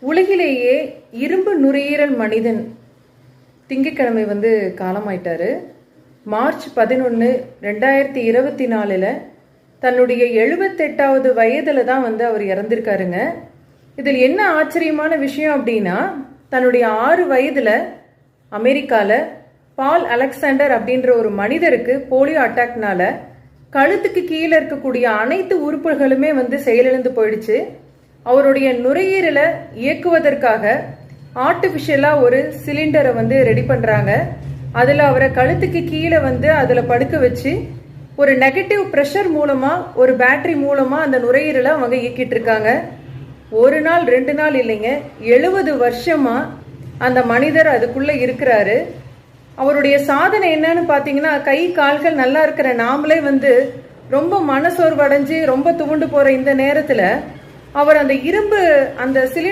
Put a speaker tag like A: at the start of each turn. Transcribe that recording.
A: உலகிலேயே இரும்பு நுரையீரல் மனிதன் திங்கட்கிழமை காலமாயிட்டாரு. மார்ச் 11, 2024 தன்னுடைய 78வது வயதுல தான் அவர் இறந்திருக்காருங்க. இதில் என்ன ஆச்சரியமான விஷயம் அப்படின்னா, தன்னுடைய 6 வயதுல அமெரிக்கால பால் அலெக்சாண்டர் அப்படின்ற ஒரு மனிதருக்கு போலியோ அட்டாக்னால கழுத்துக்கு கீழே இருக்கக்கூடிய அனைத்து உறுப்புகளுமே செயலிழந்து போயிடுச்சு. அவருடைய நுரையீரலை இயக்குவதற்காக ஆர்டிஃபிஷியலா ஒரு சிலிண்டரை ரெடி பண்றாங்க. அதுல அவரை கழுத்துக்கு கீழே அதுல படுக்க வச்சு ஒரு நெகட்டிவ் ப்ரெஷர் மூலமா, ஒரு பேட்டரி மூலமா அந்த நுரையீரலை அவங்க இயக்கிட்டு இருக்காங்க. ஒரு நாள் 2 நாள் இல்லைங்க, 70 வருஷமா அந்த மனிதர் அதுக்குள்ள இருக்கிறாரு. அவருடைய சாதனை என்னன்னு பாத்தீங்கன்னா, கை கால்கள் நல்லா இருக்கிற நாமளே ரொம்ப மனசோர்வடைஞ்சு ரொம்ப துவண்டு போற இந்த நேரத்துல அவர் அந்த இரும்பு அந்த சிலிண்டர்